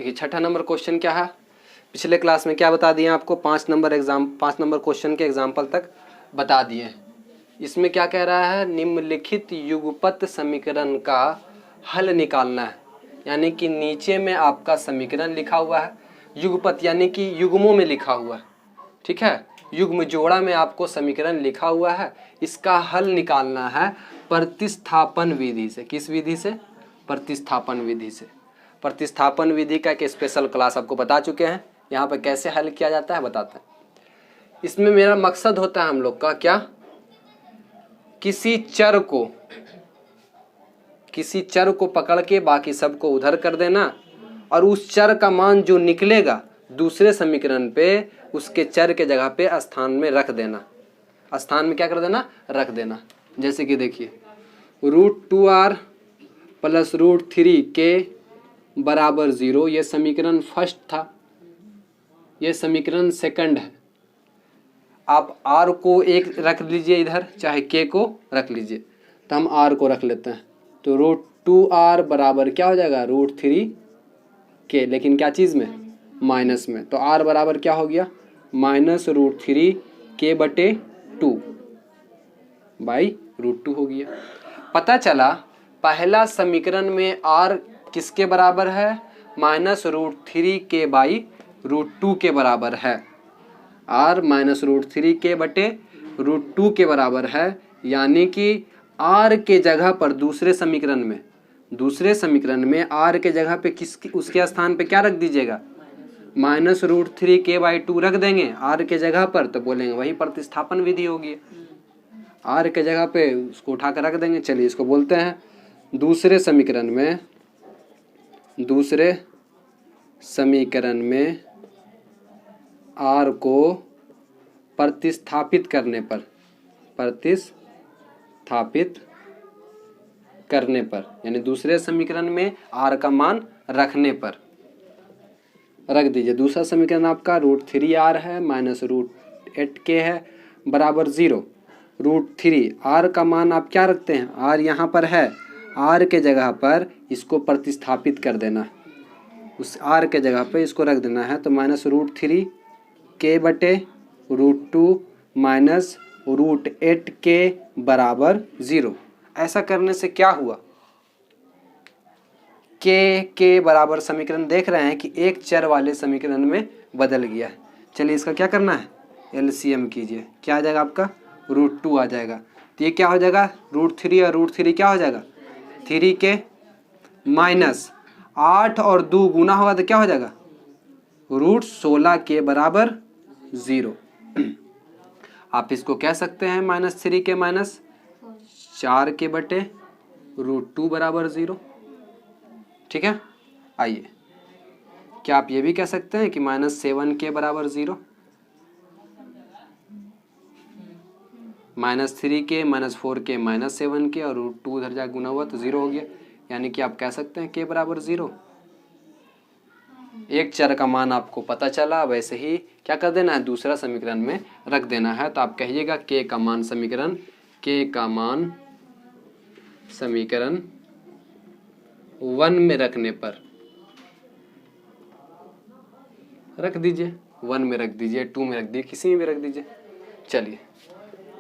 देखिए छठा number question क्या है, पिछले क्लास में क्या बता दिए आपको, 5 नंबर क्वेश्चन के एग्जाम्पल तक बता दिए हैं। इसमें क्या कह रहा है, निम्नलिखित युगपत समीकरण का हल निकालना है। यानी कि नीचे में आपका समीकरण लिखा हुआ है, युगपत यानी कि युग्मों में लिखा हुआ है, ठीक है, युग्म जोड़ा में आपको समीकरण लिखा हुआ है, इसका हल निकालना है प्रतिस्थापन विधि से। किस विधि से? प्रतिस्थापन विधि से। प्रतिस्थापन विधि का एक स्पेशल क्लास आपको बता चुके हैं, यहाँ पे कैसे हल किया जाता है बताते हैं। इसमें मेरा मकसद होता है हम लोग का क्या, किसी चर को पकड़ के बाकी सबको उधर कर देना और उस चर का मान जो निकलेगा दूसरे समीकरण पे उसके चर के जगह पे स्थान में रख देना। स्थान में क्या कर देना? रख देना। जैसे कि देखिए √2r प्लस √3k बराबर 0, ये समीकरण फर्स्ट था, ये समीकरण सेकंड है। आप r को एक रख लीजिए इधर, चाहे k को रख लीजिए, तो हम r को रख लेते हैं। तो √2r बराबर क्या हो जाएगा? √3k, लेकिन क्या चीज़ में? माइनस में। तो r बराबर क्या हो गया? -√3k/2 बाई √2 हो गया। पता चला पहला समीकरण में r किसके बराबर है? -√3k/√2 के बराबर है। r -√3k/√2 के बराबर है, यानी कि r के जगह पर दूसरे समीकरण में r के जगह पे उसके स्थान पे क्या रख दीजिएगा? -√3k/2 रख देंगे r के जगह पर, तो बोलेंगे वही प्रतिस्थापन विधि होगी। r के जगह पे उसको उठा कर रख देंगे। चलिए इसको बोलते हैं दूसरे समीकरण में r को प्रतिस्थापित करने पर यानी दूसरे समीकरण में r का मान रखने पर रख दीजिए। दूसरा समीकरण आपका √3r है -√8k है बराबर 0। √3 r का मान आप क्या रखते हैं? r यहाँ पर है, r के जगह पर इसको प्रतिस्थापित कर देना, उस r के जगह पर इसको रख देना है। तो -√3k/√2 -√8k बराबर 0। ऐसा करने से क्या हुआ? के बराबर समीकरण देख रहे हैं कि एक चर वाले समीकरण में बदल गया है। चलिए इसका क्या करना है? एलसीएम कीजिए। क्या आ जाएगा आपका? √2 आ जाएगा। तो ये क्या हो जाएगा? √3 और √3 क्या हो जाएगा? 3k माइनस 8 और 2 गुना होगा तो क्या हो जाएगा? √16k बराबर 0। आप इसको कह सकते हैं -3k माइनस 4k/√2 बराबर 0। ठीक है, आइए क्या आप ये भी कह सकते हैं कि -7k बराबर 0, -3k -4k -7k और √2 उधर जाके गुना हुआ तो 0 हो गया। यानी कि आप कह सकते हैं k बराबर 0। एक चर का मान आपको पता चला, वैसे ही क्या कर देना है? दूसरा समीकरण में रख देना है। तो आप कहिएगा k का मान समीकरण 1 में रखने पर रख दीजिए, 1 में रख दीजिए, 2 में रख दीजिए, किसी में भी रख दीजिए। चलिए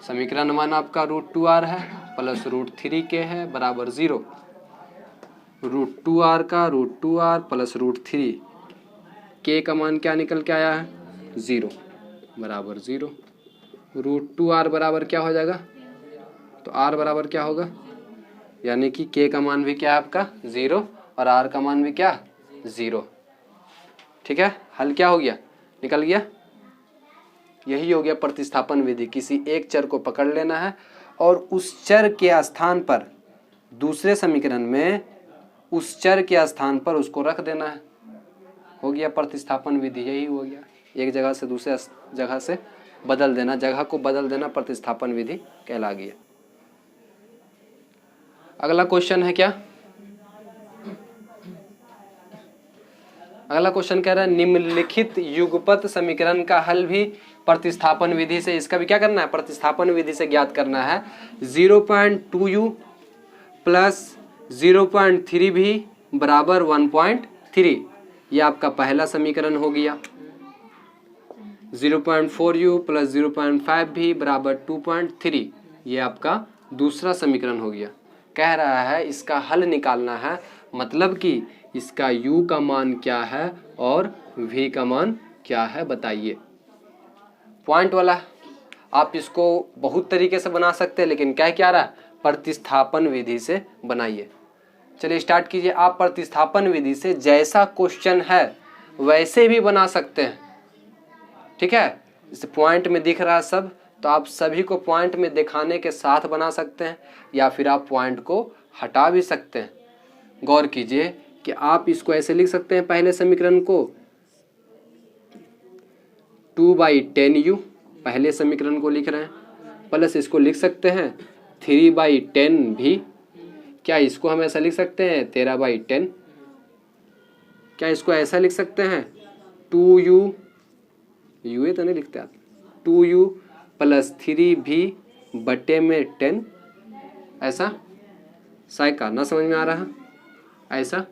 समीकरण 1 आपका √2r है प्लस √3k है बराबर 0। √2r का √2r प्लस √3 k का मान क्या निकल के आया है? 0 बराबर 0। √2r बराबर क्या हो जाएगा? तो r बराबर क्या होगा? यानी कि k का मान भी क्या है आपका? 0 और r का मान भी क्या? 0। ठीक है, हल क्या हो गया? निकल गया। यही हो गया प्रतिस्थापन विधि। किसी एक चर को पकड़ लेना है और उस चर के स्थान पर दूसरे समीकरण में उस चर के स्थान पर उसको रख देना है। हो गया प्रतिस्थापन विधि, यही हो गया। एक जगह से दूसरे जगह से बदल देना, जगह को बदल देना प्रतिस्थापन विधि कहला गया। अगला क्वेश्चन है क्या? अगला क्वेश्चन कह रहा है निम्नलिखित युगपत समीकरण का हल भी प्रतिस्थापन विधि से, इसका भी क्या करना है? प्रतिस्थापन विधि से ज्ञात करना है। 0.2u प्लस 0.3v बराबर 1.3। ये आपका पहला समीकरण हो गया। 0.4u प्लस 0.5v बराबर 2.3, ये आपका दूसरा समीकरण हो गया। कह रहा है इसका हल निकालना है, मतलब कि इसका u का मान क्या है और v का मान क्या है बताइए। पॉइंट वाला आप इसको बहुत तरीके से बना सकते हैं, लेकिन कह क्या रहा है, प्रतिस्थापन विधि से बनाइए। चलिए स्टार्ट कीजिए। आप प्रतिस्थापन विधि से जैसा क्वेश्चन है वैसे भी बना सकते हैं, ठीक है। इस पॉइंट में दिख रहा है सब, तो आप सभी को पॉइंट में दिखाने के साथ बना सकते हैं, या फिर आप पॉइंट को हटा भी सकते हैं। गौर कीजिए कि आप इसको ऐसे लिख सकते हैं, पहले समीकरण को 2/10u पहले समीकरण को लिख रहे हैं, प्लस इसको लिख सकते हैं 3/10v। क्या इसको हम ऐसा लिख सकते हैं 13/10? क्या इसको ऐसा लिख सकते हैं 2u, यू तो नहीं लिखते आप, 2u प्लस 3v बटे में 10, ऐसा साइ का ना समझ में आ रहा, ऐसा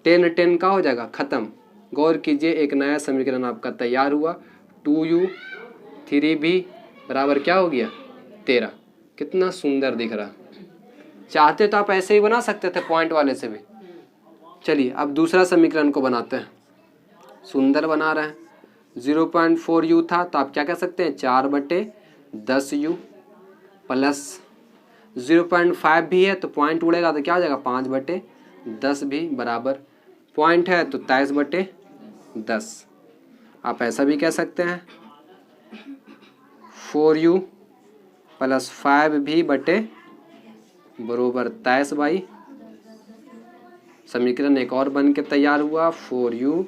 10 का हो जाएगा खत्म। गौर कीजिए एक नया समीकरण आपका तैयार हुआ, 2u 3v बराबर क्या हो गया 13। कितना सुंदर दिख रहा। चाहते तो आप ऐसे ही बना सकते थे पॉइंट वाले से भी। चलिए अब दूसरा समीकरण को बनाते हैं, सुंदर बना रहे हैं। 0.4u था तो आप क्या कह सकते हैं 4/10u प्लस 0.5 भी है तो पॉइंट उड़ेगा तो क्या हो जाएगा 5/10 भी बराबर, पॉइंट है तो 23/10। आप ऐसा भी कह सकते हैं 4u प्लस 5v बटे बरोबर 23/। समीकरण एक और बन के तैयार हुआ, 4u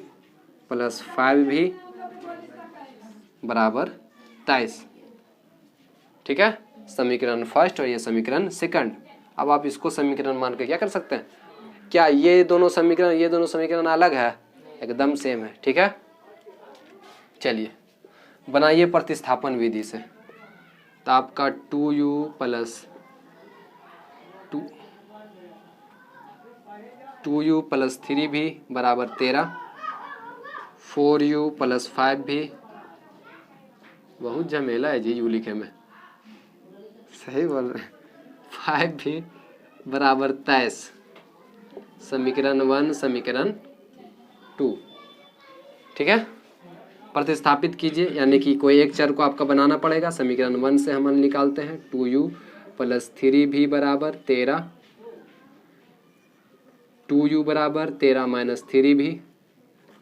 प्लस 5v बराबर 23, ठीक है। समीकरण फर्स्ट और ये समीकरण सेकंड। अब आप इसको समीकरण मान के क्या कर सकते हैं, क्या ये दोनों समीकरण अलग है, एकदम सेम है, ठीक है। चलिए बनाइए प्रतिस्थापन विधि से। तो आपका 2u प्लस 3v बराबर 13, 4u प्लस 5v, बहुत झमेला है जी यू लिखे में, सही बोल रहे हैं, 5v बराबर 23। समीकरण 1 समीकरण 2, ठीक है। प्रतिस्थापित कीजिए, यानी कि कोई एक चर को आपका बनाना पड़ेगा। समीकरण 1 से हम निकालते हैं 2u प्लस 3v बराबर 13, 2u बराबर 13 माइनस 3v,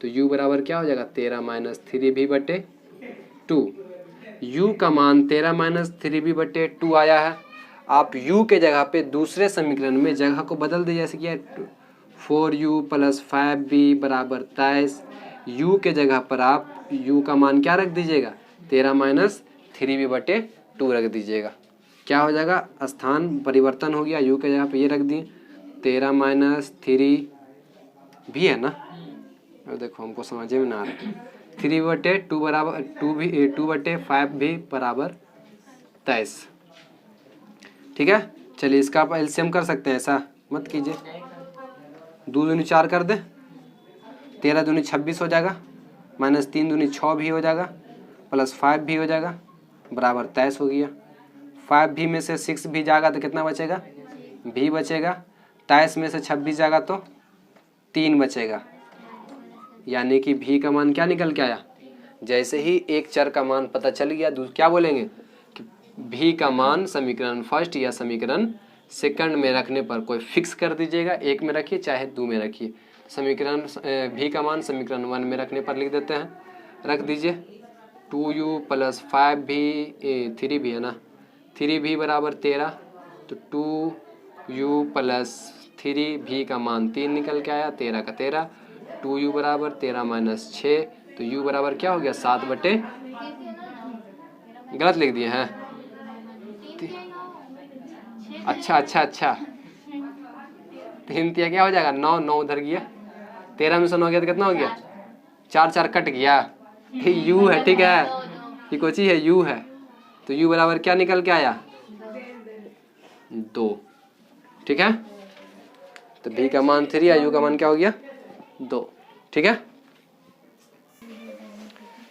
तो u बराबर क्या हो जाएगा 13 माइनस 3v बटे 2। u का मान 13 माइनस 3v बटे 2 आया है। आप u के जगह पे दूसरे समीकरण में जगह को बदल दीजिए, जैसे कि 4u प्लस 5v बराबर 23। u के जगह पर आप u का मान क्या रख दीजिएगा 13 माइनस 3v बटे 2 रख दीजिएगा। क्या हो जाएगा, स्थान परिवर्तन हो गया, u के जगह पे ये रख दिए 13 माइनस 3v है ना, देखो हमको समझ में ना आ रहा, 3 बटे 2 बराबर 2 बटे 5v बराबर 23, ठीक है। चलिए इसका आप एलसीएम कर सकते हैं, ऐसा मत कीजिए, 2 दूनी 4 कर दे, 13 दूनी 26 हो जाएगा, माइनस 3 दूनी 6 भी हो जाएगा, प्लस 5 भी हो जाएगा, बराबर 23 हो गया। 5v में से 6 भी जाएगा तो कितना बचेगा v बचेगा, 23 में से 26 जाएगा तो 3 बचेगा, यानी कि v का मान क्या निकल के आया। जैसे ही एक चर का मान पता चल गया, क्या बोलेंगे कि v का मान समीकरण फर्स्ट या समीकरण सेकंड में रखने पर कोई फिक्स कर दीजिएगा, एक में रखिए चाहे 2 में रखिए। समीकरण v का मान समीकरण 1 में रखने पर लिख देते हैं, रख दीजिए 2u प्लस 5v 3v है ना, 3v बराबर 13, तो 2u प्लस 3v का मान 3 निकल के आया, 13 का 13, 2u बराबर 13 माइनस 6, तो u बराबर क्या हो गया 7 बटे, गलत लिख दिए हैं, अच्छा 3 तिया क्या हो जाएगा 9, 9 उधर गया, 13 में से 9 गया तो कितना हो गया 4, 4 कट गया, u है, ठीक है, ये कोई चीज है u है, तो u बराबर क्या निकल के आया 2, ठीक है। तो v का मान 3 या u का मान क्या हो गया 2। ठीक है,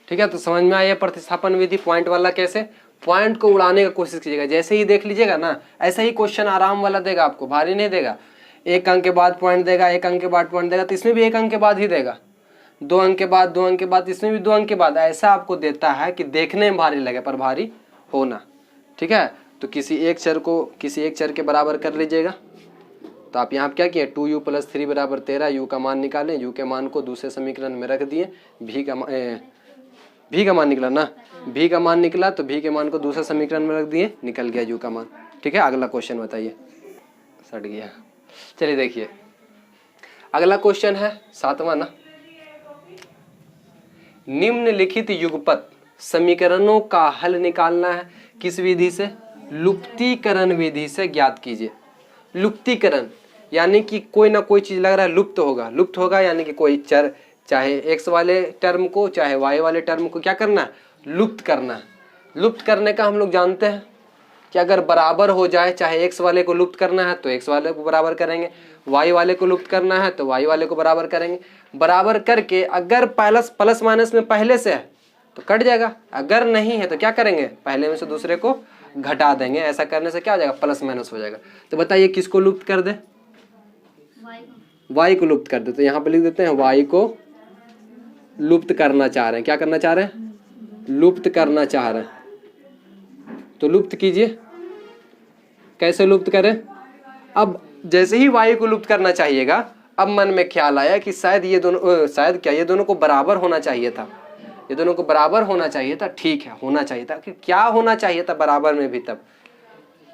ठीक है। तो समझ में आया प्रतिस्थापन विधि पॉइंट वाला कैसे, पॉइंट को उड़ाने का कोशिश कीजिएगा। जैसे ही देख लीजिएगा ना, ऐसा ही क्वेश्चन आराम वाला देगा आपको, भारी नहीं देगा। 1 अंक के बाद पॉइंट देगा, 1 अंक के बाद पॉइंट देगा, तो इसमें भी 1 अंक के बाद ही देगा। 2 अंक के बाद, 2 अंक के बाद, इसमें भी 2 अंक के बाद। ऐसा आपको देता है कि देखने में भारी लगे पर भारी होना, ठीक है। तो किसी एक चर के बराबर कर लीजिएगा। तो आप यहाँ क्या किए, 2u + 3 = 13, u का मान निकालें, u के मान को दूसरे समीकरण में रख दिए, v का मान निकला ना, v का मान निकला तो v के मान को दूसरे समीकरण में रख दिए, निकल गया u का मान। ठीक है, अगला क्वेश्चन बताइए, सट गया। चलिए देखिए अगला क्वेश्चन है 7वां ना, निम्नलिखित युगपत समीकरणों का हल निकालना है, किस विधि से, लुप्तीकरण विधि से ज्ञात कीजिए। लुप्तीकरण यानी कि कोई ना कोई चीज लग रहा है लुप्त होगा, लुप्त होगा यानी कि कोई चर, चाहे x वाले टर्म को चाहे y वाले टर्म को क्या करना है, लुप्त करना है। लुप्त करने का हम लोग जानते हैं कि अगर बराबर हो जाए, चाहे x वाले को लुप्त करना है तो x वाले को बराबर करेंगे, y वाले को लुप्त करना है तो y वाले को बराबर करेंगे। बराबर करके अगर प्लस माइनस में पहले से है तो कट जाएगा, अगर नहीं है तो क्या करेंगे, पहले में से दूसरे को घटा देंगे। ऐसा करने से क्या हो जाएगा, प्लस माइनस हो जाएगा। तो बताइए किसको लुप्त कर दे, y को लुप्त कर दे। तो यहाँ पे लिख देते हैं y को लुप्त करना चाह रहे हैं। क्या करना चाह रहे हैं, लुप्त करना चाह रहे हैं। तो लुप्त कीजिए, कैसे लुप्त करें। अब जैसे ही y को लुप्त करना चाहिएगा, अब मन में ख्याल आया कि शायद ये दोनों ये दोनों को बराबर होना चाहिए था, ये दोनों को बराबर होना चाहिए था। ठीक है, होना चाहिए था कि क्या होना चाहिए था बराबर में भी, तब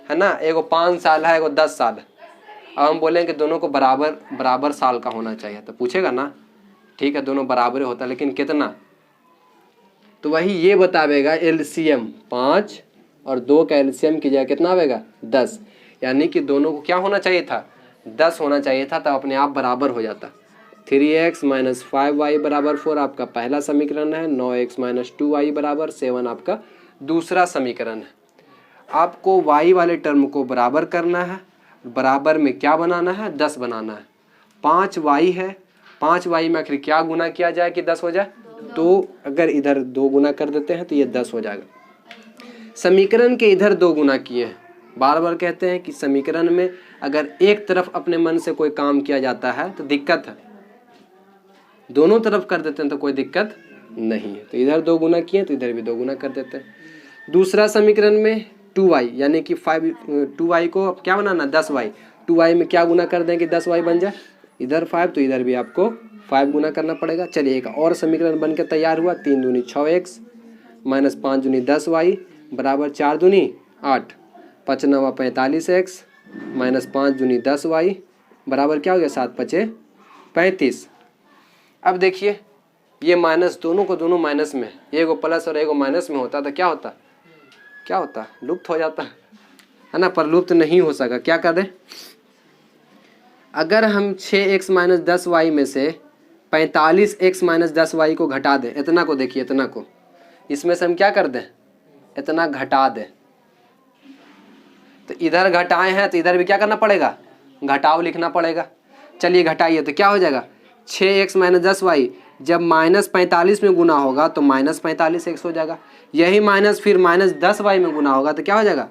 है ना, एगो 5 साल है एगो 10 साल है। अब हम बोलेंगे दोनों को बराबर साल का होना चाहिए, तो पूछेगा ना, ठीक है दोनों बराबर होता लेकिन कितना, तो वही ये बतावेगा एलसीएम 5 और 2 का एलसीएम की जगह कितना आवेगा 10, यानी कि दोनों को क्या होना चाहिए था, 10 होना चाहिए था, तब अपने आप बराबर हो जाता। 3x - 5y = 4 आपका पहला समीकरण है, 9x - 2y = 7 आपका दूसरा समीकरण है। आपको y वाले टर्म को बराबर करना है, बराबर में क्या बनाना है, 10 बनाना है। 5y है, 5y में आखिर क्या गुना किया जाए कि 10 हो जाए, तो अगर इधर 2 गुना कर देते हैं तो ये 10 हो जाएगा। समीकरण के इधर 2 गुना किए हैं। बार बार कहते हैं कि समीकरण में अगर एक तरफ अपने मन से कोई काम किया जाता है तो दिक्कत है, दोनों तरफ कर देते हैं तो कोई दिक्कत नहीं है। तो इधर 2 गुना किए तो इधर भी 2 गुना कर देते हैं। दूसरा समीकरण में 2y यानी कि 2y को अब क्या बनाना, 10y, 2y में क्या गुना कर दें कि 10y बन जाए, इधर 5 तो इधर भी आपको 5 गुना करना पड़ेगा। चलिए एक और समीकरण बन के तैयार हुआ, 3 दूनी 6x - 5 दूनी 10y = 4 दूनी 8, 5 9 45x - 5 दूनी 10y बराबर क्या हो गया, 7 5 35। अब देखिए ये माइनस, दोनों को दोनों माइनस में, एगो प्लस और एगो माइनस में होता तो क्या होता, लुप्त हो जाता है ना, पर लुप्त नहीं हो सका। क्या करें, अगर हम 6x - 10y में से 45x - 10y को घटा दें, इतना को देखिए, इतना को इसमें से हम क्या कर दें, इतना घटा दें, तो इधर घटाए हैं तो इधर भी क्या करना पड़ेगा, घटाव लिखना पड़ेगा। चलिए घटाइए तो क्या हो जाएगा, 6x - 10y जब -45 में गुना होगा तो -45x हो जाएगा। यही माइनस फिर -10y में गुना होगा तो क्या हो जाएगा,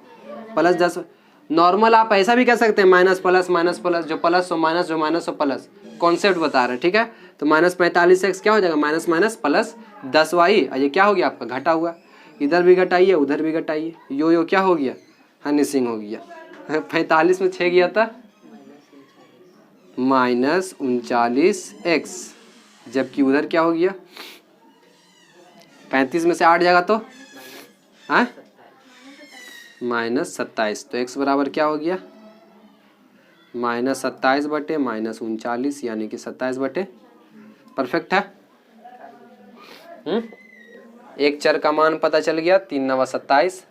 +10। नॉर्मल आप ऐसा भी कह सकते हैं, माइनस प्लस, जो प्लस हो माइनस, जो माइनस हो प्लस, कॉन्सेप्ट बता रहे हैं, ठीक है। तो -45x क्या हो जाएगा, माइनस माइनस +10y, और ये क्या हो गया आपका घटा हुआ, इधर भी घटाइए उधर भी घटाइए, यो क्या हो गया, हनीसिंग हो गया। 45 में 6 गया था, -39x, जबकि उधर क्या हो गया, 35 में से 8 जाएगा तो -27, तो x बराबर क्या हो गया, -27 बटे -39 यानी कि 27 बटे, परफेक्ट है। एक चर का मान पता चल गया, 3 9 27,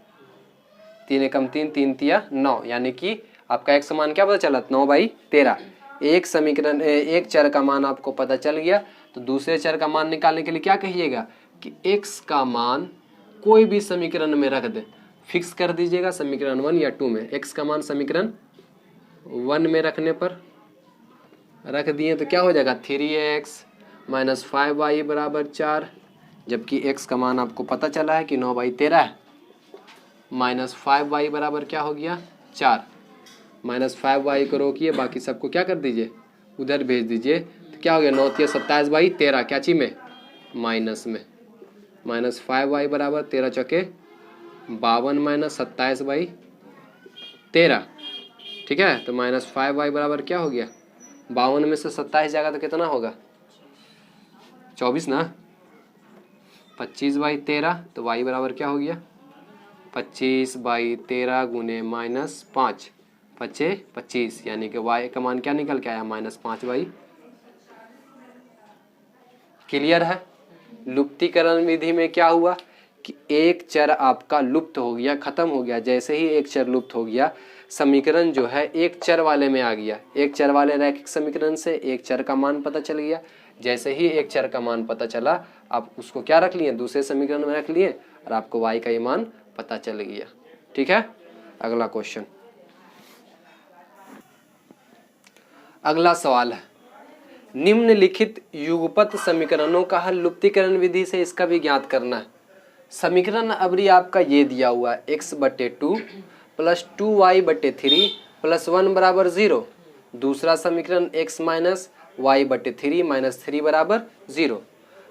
3 एकम 3, 3 तिया 9, यानी कि आपका x मान क्या पता चला, 9/13। एक समीकरण, एक चर का मान आपको पता चल गया, तो दूसरे चर का मान निकालने के लिए क्या कहिएगा कि x का मान कोई भी समीकरण में रख दे, फिक्स कर दीजिएगा समीकरण 1 या 2 में। x का मान समीकरण 1 में रखने पर रख दिए तो क्या हो जाएगा, 3x -5y बराबर 4, जबकि x का मान आपको पता चला है कि 9/13 है। -5y बराबर क्या हो गया 4, -5y को रोकिए, बाकी सबको क्या कर दीजिए उधर भेज दीजिए। तो क्या हो गया 9 × 27/13, क्या चीज में माइनस में। -5y बराबर 13 चौके 52 - 27/13, ठीक है। तो -5y बराबर क्या हो गया 52 में से 27 जाएगा तो कितना होगा 24 ना। 25/13, तो y बराबर क्या हो गया 25/13 गुने -5, 5 25, यानी कि y का मान क्या निकल के आया -5/। क्लियर है। लुप्तीकरण विधि में क्या हुआ कि एक चर आपका लुप्त हो गया, खत्म हो गया। जैसे ही एक चर लुप्त हो गया, समीकरण जो है एक चर वाले में आ गया। एक चर वाले रैखिक समीकरण से एक चर का मान पता चल गया। जैसे ही एक चर का मान पता चला, आप उसको क्या रख लिए दूसरे समीकरण में रख लिए और आपको y का ये मान पता चल गया। ठीक है। अगला क्वेश्चन, अगला सवाल है निम्नलिखित युगपत समीकरणों का हल लुप्तीकरण विधि से इसका भी ज्ञात करना है। समीकरण अबरी आपका ये दिया हुआ है x/2 + 2y/3 + 1 = 0। दूसरा समीकरण x - y/3 - 3 = 0।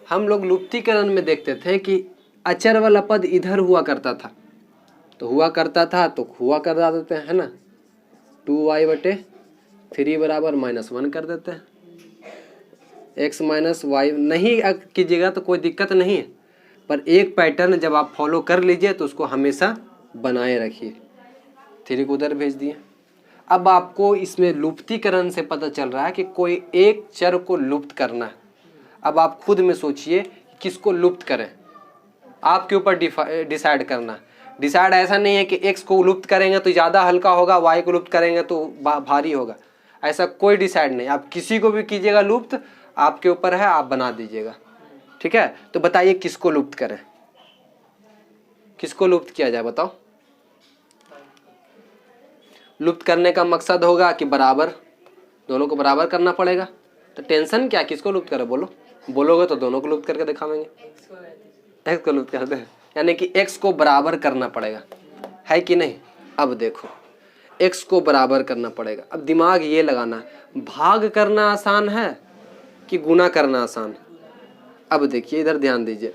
हम लोग लुप्तीकरण में देखते थे कि अचर वाला पद इधर हुआ करता था, तो हुआ करता था तो हुआ कर देते हैं, है ना। 2y/3 बराबर -1 कर देते हैं। x - y नहीं कीजिएगा तो कोई दिक्कत नहीं है, पर एक पैटर्न जब आप फॉलो कर लीजिए तो उसको हमेशा बनाए रखिए। 3 को उधर भेज दिए। अब आपको इसमें लुप्तीकरण से पता चल रहा है कि कोई एक चर को लुप्त करना है। अब आप खुद में सोचिए किसको लुप्त करें, आपके ऊपर डिसाइड करना। डिसाइड ऐसा नहीं है कि x को लुप्त करेंगे तो ज़्यादा हल्का होगा, y को लुप्त करेंगे तो भारी होगा, ऐसा कोई डिसाइड नहीं। आप किसी को भी कीजिएगा लुप्त, आपके ऊपर है, आप बना दीजिएगा। ठीक है। तो बताइए किसको लुप्त करें, किसको लुप्त किया जाए बताओ। लुप्त करने का मकसद होगा कि बराबर, दोनों को बराबर करना पड़ेगा। तो टेंशन क्या, किसको लुप्त करें बोलो। बोलोगे तो दोनों को लुप्त करके दिखावेंगे। x को लुप्त करते हैं, यानी कि x को बराबर करना पड़ेगा, है कि नहीं। अब देखो x को बराबर करना पड़ेगा। अब दिमाग ये लगाना, भाग करना आसान है कि गुना करना आसान है। अब देखिए इधर ध्यान दीजिए,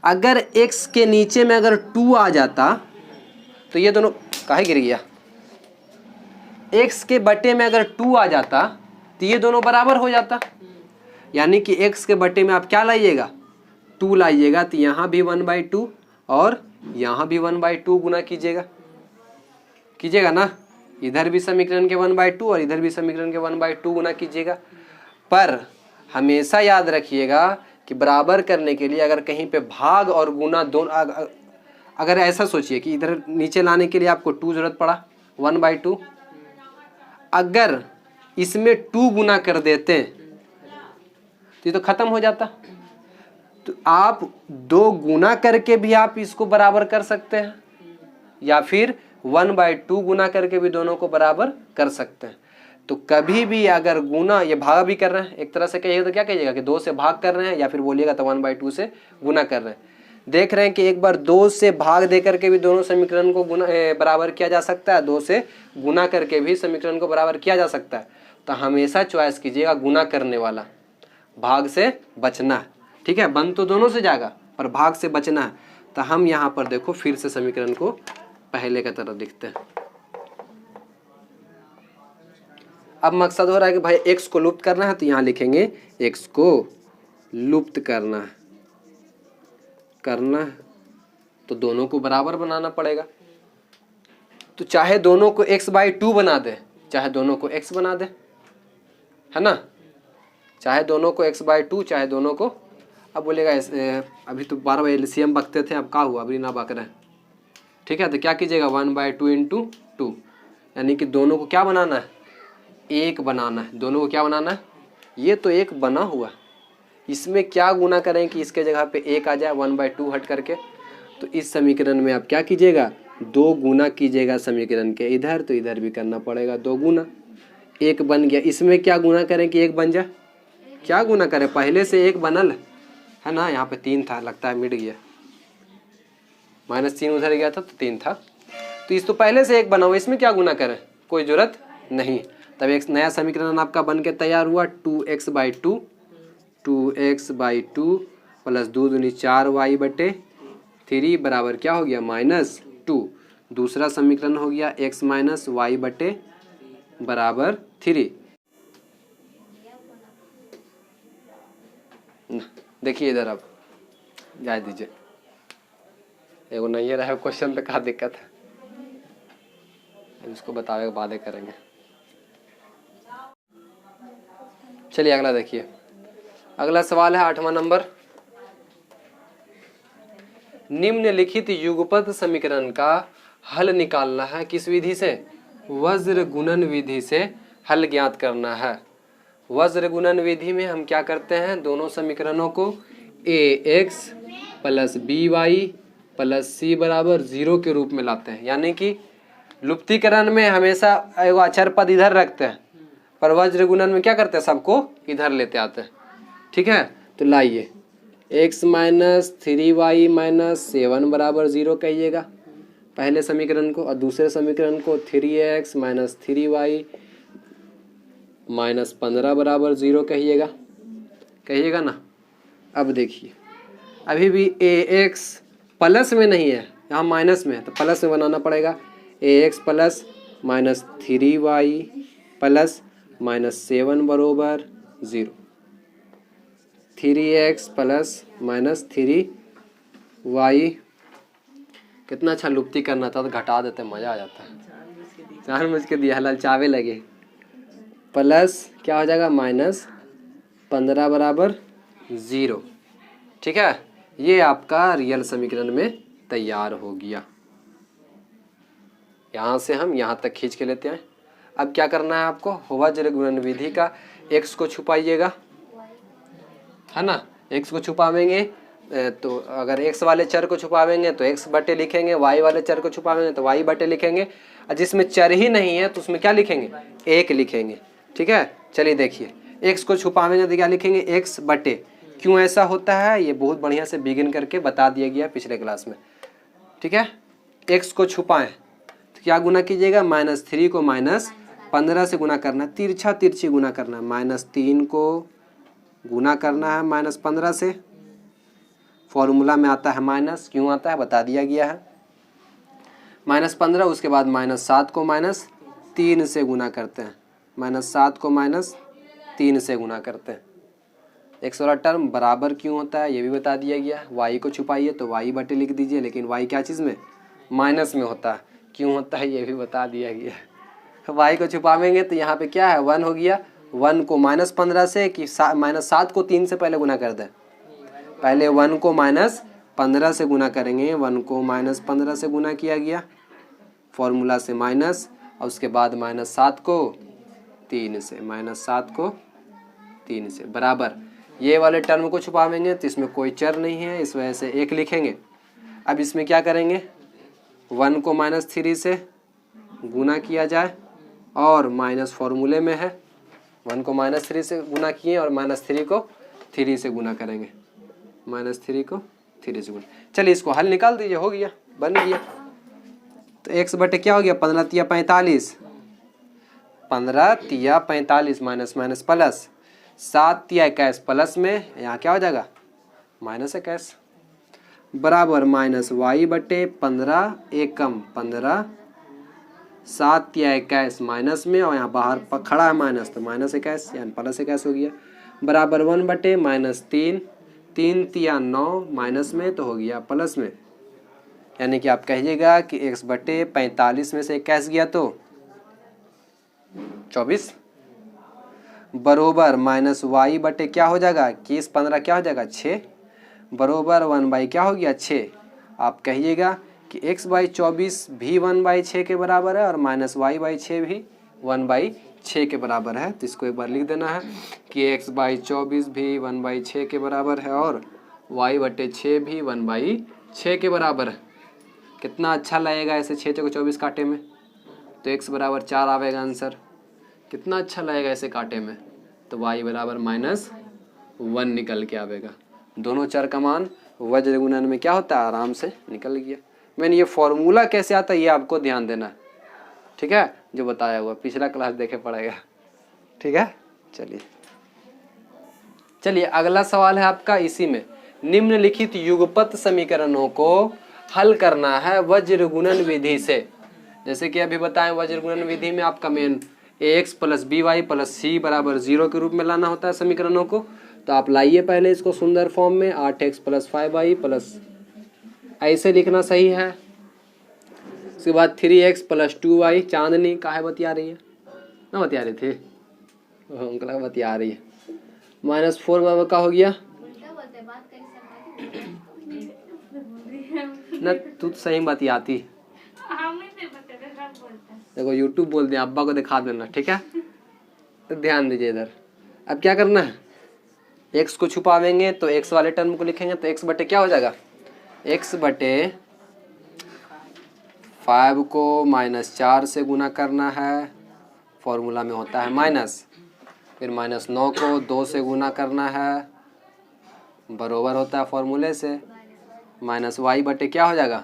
अगर x के नीचे में अगर 2 आ जाता तो ये दोनों काहे गिर गया। x के बटे में अगर 2 आ जाता तो ये दोनों बराबर हो जाता, यानी कि x के बटे में आप क्या लाइएगा 2 लाइएगा, तो यहाँ भी 1/2 और यहाँ भी 1/2 गुना कीजिएगा ना। इधर भी समीकरण के 1/2 और इधर भी समीकरण के 1/2 गुना कीजिएगा। पर हमेशा याद रखिएगा कि बराबर करने के लिए अगर कहीं पे भाग और गुना दोनों, अगर ऐसा सोचिए कि इधर नीचे लाने के लिए आपको 2 जरूरत पड़ा 1/2, अगर इसमें 2 गुना कर देते तो ये तो खत्म हो जाता। तो आप 2 गुना करके भी आप इसको बराबर कर सकते हैं, या फिर 1/2 गुना करके भी दोनों को बराबर कर सकते हैं। तो कभी भी अगर गुना, ये भाग भी कर रहे हैं, एक तरह से कहिएगा तो क्या कहिएगा कि 2 से भाग कर रहे हैं, या फिर बोलिएगा तो 1/2 से गुना कर रहे हैं। देख रहे हैं कि एक बार 2 से भाग दे करके भी दोनों समीकरण को गुना बराबर किया जा सकता है, 2 से गुना करके भी समीकरण को बराबर किया जा सकता है। तो हमेशा चॉइस कीजिएगा गुना करने वाला, भाग से बचना है। ठीक है, बन तो दोनों से जाएगा पर भाग से बचना है। तो हम यहाँ पर देखो फिर से समीकरण को पहले की तरह लिखते हैं। अब मकसद हो रहा है कि भाई x को लुप्त करना है, तो यहाँ लिखेंगे x को लुप्त करना है तो दोनों को बराबर बनाना पड़ेगा। तो चाहे दोनों को x/2 बना दे, चाहे दोनों को x बना दे, है ना। चाहे दोनों को x/2, चाहे दोनों को, अब बोलेगा अभी तो 12 एलसीएम बकते थे, अब क्या हुआ, अभी ना बक रहे। ठीक है, तो क्या कीजिएगा 1/2 × 2, यानी कि दोनों को क्या बनाना है, 1 बनाना है। दोनों को क्या बनाना है, ये तो 1 बना हुआ, इसमें क्या गुना करें कि इसके जगह पे 1 आ जाए 1/2 हट करके। तो इस समीकरण में आप क्या कीजिएगा 2 गुना कीजिएगा समीकरण के इधर, तो इधर भी करना पड़ेगा 2 गुना, 1 बन गया। इसमें क्या गुना करें कि 1 बन जाए, क्या गुना करें, पहले से एक बनल है ना, यहाँ पे 3 था, लगता है मिट गया, -3 उधर गया था तो 3 था, तो इस तो पहले से एक बना हुआ, इसमें क्या गुना करें, कोई जरूरत नहीं। तब एक नया समीकरण आपका बन के तैयार हुआ 2x/2 2x/2 प्लस 2 दूनी 4y/3 बराबर क्या हो गया -2। दूसरा समीकरण हो गया x - y/3। देखिए इधर, अब जाए दीजिए, एगो नहीं रहा क्वेश्चन पे, क्या दिक्कत है, इसको बतावे के बातें करेंगे। चलिए अगला देखिए, अगला सवाल है 8वां नंबर। निम्नलिखित युगपत समीकरण का हल निकालना है, किस विधि से, वज्र गुणन विधि से हल ज्ञात करना है। वज्र गुणन विधि में हम क्या करते हैं, दोनों समीकरणों को ax + by + c बराबर 0 के रूप में लाते हैं, यानी कि लुप्तीकरण में हमेशा एगो अचर पद इधर रखते हैं, पर वज्र गुणन में क्या करते हैं, सबको इधर लेते आते हैं। ठीक है, तो लाइए x - 3y - 7 बराबर 0 कहिएगा पहले समीकरण को, और दूसरे समीकरण को 3x - 3y - 15 बराबर 0 कहिएगा ना। अब देखिए, अभी भी ax प्लस में नहीं है, यहाँ माइनस में है, तो प्लस में बनाना पड़ेगा। ax प्लस -3y प्लस -7 बराबर 0, 3x प्लस -3y, कितना अच्छा लुप्ती करना था, तो घटा देते, मज़ा आ जाता है, जानबूझ के दिया, ललचावे लगे, प्लस क्या हो जाएगा -15 बराबर 0। ठीक है, ये आपका रियल समीकरण में तैयार हो गया। यहाँ से हम यहाँ तक खींच के लेते हैं। अब क्या करना है आपको, वज्र गुणन विधि का x को छुपाइएगा, है ना, x को छुपावेंगे तो अगर x वाले चर को छुपावेंगे तो x बटे लिखेंगे, y वाले चर को छुपावेंगे तो y बटे लिखेंगे, और जिसमें चर ही नहीं है तो उसमें क्या लिखेंगे, 1 लिखेंगे। ठीक है, चलिए देखिए, x को छुपावेंगे तो क्या लिखेंगे, x बटे। क्यों ऐसा होता है, ये बहुत बढ़िया से बिगिन करके बता दिया गया पिछले क्लास में। ठीक है, x को छुपाएं तो क्या गुना कीजिएगा, -3 को -15 से गुना करना है, तिरछा तिरछी गुना करना है, -3 को गुना करना है -15 से, फॉर्मूला में आता है माइनस, क्यों आता है बता दिया गया है, -15, उसके बाद -7 को -3 से गुना करते हैं, -7 को -3 से गुना करते हैं। x वाला टर्म बराबर क्यों होता है ये भी बता दिया गया। y को छुपाइए तो y बटे लिख दीजिए, लेकिन y क्या चीज़ में, माइनस में होता है, क्यों होता है ये भी बता दिया गया। y को छुपावेंगे तो यहाँ पे क्या है, 1 हो गया, 1 को -15 से कि -7 को 3 से पहले गुना कर दें, पहले 1 को -15 से गुना करेंगे, 1 को -15 से गुना किया गया फॉर्मूला से माइनस, और उसके बाद -7 को 3 से, -7 को 3 से बराबर, ये वाले टर्म को छुपावेंगे तो इसमें कोई चर नहीं है, इस वजह से 1 लिखेंगे। अब इसमें क्या करेंगे, 1 को -3 से गुना किया जाए, और माइनस फॉर्मूले में है, 1 को -3 से गुना किए और -3 को 3 से गुना करेंगे, -3 को 3 से गुना। चलिए इसको हल निकाल दीजिए, हो गया, बन गया। तो x बटे क्या हो गया, 15 तिया 45, 15 तिया 45 माइनस प्लस, 7 तिया 21 प्लस में, यहाँ क्या हो जाएगा -21 बराबर -y बटे 15 एकम 15, 7 तिया 21 माइनस में, और यहाँ बाहर खड़ा है माइनस तो -21 यानी +21 हो गया, बराबर 1 बटे -3, 3 तिया 9 माइनस में तो हो गया प्लस में, यानी कि आप कहिएगा कि x बटे 45 में से 21 गया तो 24 बरोबर -y बटे क्या हो जाएगा, 21 15 क्या हो जाएगा 6 बरोबर 1/, क्या हो गया 6। आप कहिएगा कि x/24 भी 1/6 के बराबर है, और -y/6 भी 1/6 के बराबर है। तो इसको एक बार लिख देना है कि x/24 भी 1/6 के बराबर है, और y/6 भी 1/6 के बराबर है। कितना अच्छा लगेगा ऐसे 6 को 24 काटे में, तो x बराबर 4 आवेगा आंसर। कितना अच्छा लगेगा ऐसे काटे में, तो y बराबर 1 निकल के आवेगा। दोनों चर का मान वज्र गुणन में क्या होता है, आराम से निकल गया। मैंने ये फॉर्मूला कैसे आता है ये आपको ध्यान देना है, ठीक है, जो बताया हुआ पिछला क्लास देखे पड़ेगा, ठीक है। चलिए अगला सवाल है आपका इसी में, निम्नलिखित युगपत समीकरणों को हल करना है वज्र गुणन विधि से। जैसे कि अभी बताएं वज्र गुणन विधि में आपका main ax plus b y plus c बराबर 0 के रूप में लाना होता है समीकरणों को। तो आप लाइए पहले इसको सुंदर फॉर्म में, 8x प्लस 5y प्लस, ऐसे लिखना सही है। उसके बाद 3x प्लस 2y, चांदनी काहे बतिया रही है ना, बतिया रही थी उनका बतिया रही है, माइनस 4 बराबर का हो गया ना, तू तो सही बतियाती। देखो यूट्यूब बोल दिया, अब्बा को दिखा देना, ठीक है। तो ध्यान दीजिए इधर, अब क्या करना है, x को छुपावेंगे तो x वाले टर्म को लिखेंगे तो x बटे क्या हो जाएगा, x बटे 5 को -4 से गुना करना है, फॉर्मूला में होता है माइनस, फिर -9 को 2 से गुना करना है, बरोबर होता है फॉर्मूले से, माइनस y बटे क्या हो जाएगा,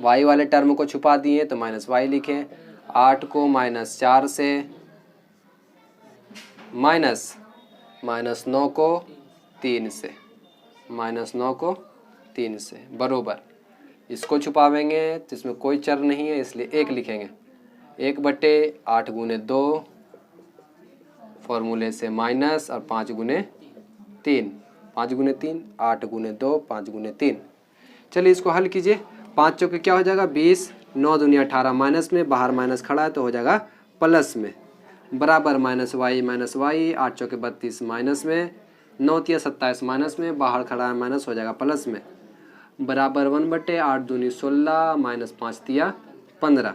y वाले टर्म को छुपा दिए तो -y लिखें, 8 को -4 से -9 को 3 से, -9 को 3 से बरोबर, इसको छुपावेंगे तो इसमें कोई चर नहीं है इसलिए 1 लिखेंगे, 1 बटे 8 गुने 2 फॉर्मूले से माइनस, और 5 गुने 3, 5 गुने 3 8 गुने 2 5 गुने 3। चलिए इसको हल कीजिए, 5 चौके क्या हो जाएगा 20, 9 दूनी 18, माइनस में बाहर माइनस खड़ा है तो हो जाएगा प्लस में, बराबर -y 8 चौके 32 माइनस में, 9 तिया 27 माइनस में, बाहर खड़ा है माइनस हो जाएगा प्लस में, बराबर 1 बटे 8 दूनी 16 माइनस 5 तिया 15।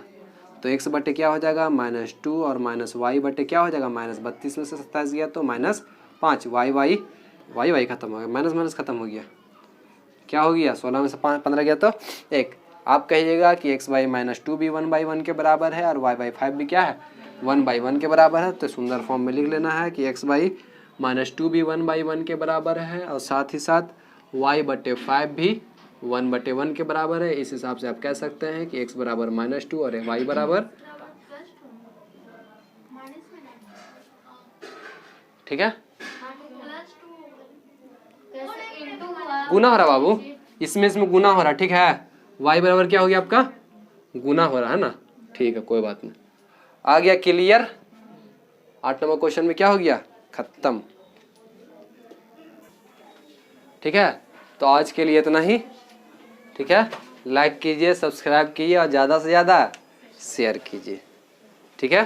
तो x बटे क्या हो जाएगा -2 और -y बटे क्या हो जाएगा -32 में से 27 गया तो -5, y खत्म हो गया, माइनस खत्म हो गया, क्या हो गया 16 में से 15 गया तो 1। आप कहिएगा कि x/- 2 भी 1/1 के बराबर है और y/5 भी क्या है 1/1 के बराबर है। तो सुंदर फॉर्म में लिख लेना है कि x/- 2 भी 1/1 के बराबर है और साथ ही साथ y/5 भी 1/1 के बराबर है। इस हिसाब से आप कह सकते हैं कि x बराबर -2 और y बराबर, ठीक है, गुना हो रहा बाबू, इसमें गुना हो रहा, ठीक है, y बराबर क्या हो गया आपका गुना हो रहा है ना, ठीक है कोई बात नहीं, आ गया क्लियर। 8 नंबर क्वेश्चन में क्या हो गया खत्म, ठीक है। तो आज के लिए इतना ही, ठीक है, लाइक कीजिए, सब्सक्राइब कीजिए और ज़्यादा से ज़्यादा शेयर कीजिए, ठीक है।